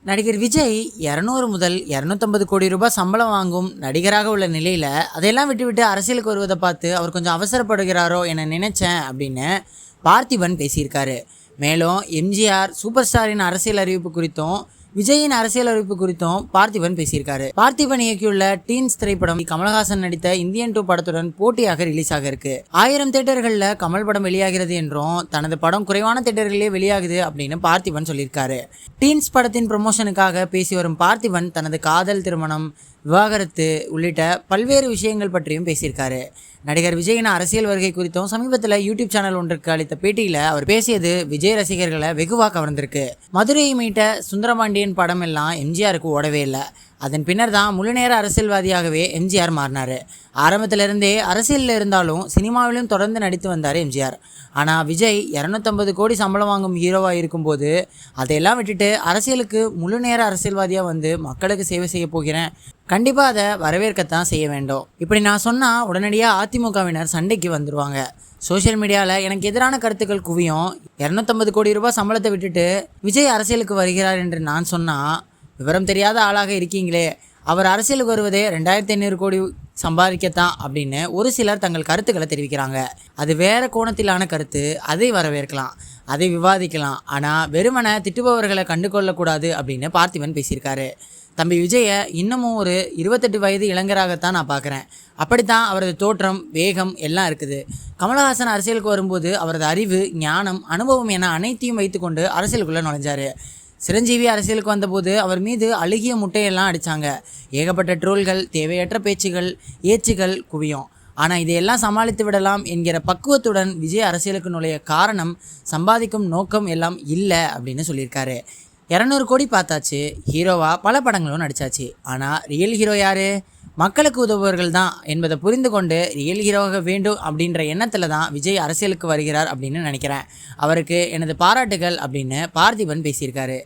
நடிகர் விஜய் 200 முதல் 250 கோடி ரூபாய் சம்பளம் வாங்கும் நடிகராக உள்ள நிலையில் அதையெல்லாம் விட்டுவிட்டு அரசியலுக்கு வருவதை பார்த்து அவர் கொஞ்சம் அவசரப்படுகிறாரோ என நினைச்சேன் அப்படின்னு பார்த்திபன் பேசியிருக்காரு. மேலும் எம்ஜிஆர் சூப்பர் ஸ்டாரின் அரசியல் அறிவிப்பு குறித்தும் விஜயின் அரசியல் அறிவிப்பு குறித்தும் பார்த்திபன் பேசியிருக்காரு. பார்த்திபன் இயக்கியுள்ள டீன்ஸ் திரைப்படம் கமல்ஹாசன் நடித்த இந்தியன் 2 படத்துடன் போட்டியாக ரிலீஸ் ஆக இருக்கு. 1000 தியேட்டர்களில் கமல் படம் வெளியாகிறது என்றும் தனது படம் குறைவான தியேட்டர்களிலே வெளியாகுது அப்படின்னு பார்த்திபன் சொல்லியிருக்காரு. டீன்ஸ் படத்தின் ப்ரமோஷனுக்காக பேசி வரும் பார்த்திபன் தனது காதல், திருமணம், விவாகரத்து உள்ளிட்ட பல்வேறு விஷயங்கள் பற்றியும் பேசியிருக்காரு. நடிகர் விஜயின் அரசியல் வருகை குறித்தும் சமீபத்தில் யூடியூப் சேனல் ஒன்றுக்கு அளித்த பேட்டியில் அவர் பேசியது விஜய் ரசிகர்களை வெகுவாக கவர்ந்திருக்கு. மதுரையை மீட்ட சுந்தரபாண்டியன் படம் எல்லாம் எம்ஜிஆருக்கு ஓடவே இல்லை. அதன் பின்னர் தான் முழுநேர அரசியல்வாதியாகவே எம்ஜிஆர் மாறினார். ஆரம்பத்திலிருந்தே அரசியலில் இருந்தாலும் சினிமாவிலும் தொடர்ந்து நடித்து வந்தார் எம்ஜிஆர். ஆனால் விஜய் 250 கோடி சம்பளம் வாங்கும் ஹீரோவாக இருக்கும்போது அதையெல்லாம் விட்டுட்டு அரசியலுக்கு முழுநேர அரசியல்வாதியாக வந்து மக்களுக்கு சேவை செய்ய போகிறேன், கண்டிப்பாக அதை வரவேற்கத்தான் செய்ய வேண்டும். இப்படி நான் சொன்னால் உடனடியாக அதிமுகவினர் சண்டைக்கு வந்துடுவாங்க. சோஷியல் மீடியாவில் எனக்கு எதிரான கருத்துக்கள் குவியும். 250 கோடி ரூபாய் சம்பளத்தை விட்டுட்டு விஜய் அரசியலுக்கு வருகிறார் என்று நான் சொன்னால் விவரம் தெரியாத ஆளாக இருக்கீங்களே, அவர் அரசியலுக்கு வருவதே 2500 கோடி சம்பாதிக்கத்தான் அப்படின்னு ஒரு சிலர் தங்கள் கருத்துக்களை தெரிவிக்கிறாங்க. அது வேறு கோணத்திலான கருத்து, அதை வரவேற்கலாம், அதை விவாதிக்கலாம். ஆனால் வெறுமனை திட்டுபவர்களை கண்டு கொள்ளக்கூடாது அப்படின்னு பார்த்திபன் பேசியிருக்காரு. தம்பி விஜயை இன்னமும் ஒரு 28 வயது இளைஞராகத்தான் நான் பார்க்குறேன். அப்படித்தான் அவரது தோற்றம், வேகம் எல்லாம் இருக்குது. கமல்ஹாசன் அரசியலுக்கு வரும்போது அவரது அறிவு, ஞானம், அனுபவம் என அனைத்தையும் வைத்துக்கொண்டு அரசியலுக்குள்ளே நுழைஞ்சார். சிரஞ்சீவி அரசியலுக்கு வந்தபோது அவர் மீது அழுகிய முட்டையெல்லாம் அடித்தாங்க. ஏகப்பட்ட ட்ரோல்கள், தேவையற்ற பேச்சுகள், ஏச்சுகள் குவியும். ஆனால் இதையெல்லாம் சமாளித்து விடலாம் என்கிற பக்குவத்துடன் விஜய் அரசியலுக்கு நுழைய காரணம் சம்பாதிக்கும் நோக்கம் எல்லாம் இல்லை அப்படின்னு சொல்லியிருக்காரு. 200 கோடி பார்த்தாச்சு, ஹீரோவாக பல படங்களும் நடித்தாச்சு. ஆனால் ரியல் ஹீரோ யார்? மக்களுக்கு உதவுபவர்கள் தான் என்பதை புரிந்து கொண்டு ரியல் ஹீரோவாக வேண்டும் அப்படின்ற எண்ணத்தில் தான் விஜய் அரசியலுக்கு வருகிறார் அப்படின்னு நினைக்கிறேன். அவருக்கு எனது பாராட்டுகள் அப்படின்னு பார்த்திபன் பேசியிருக்காரு.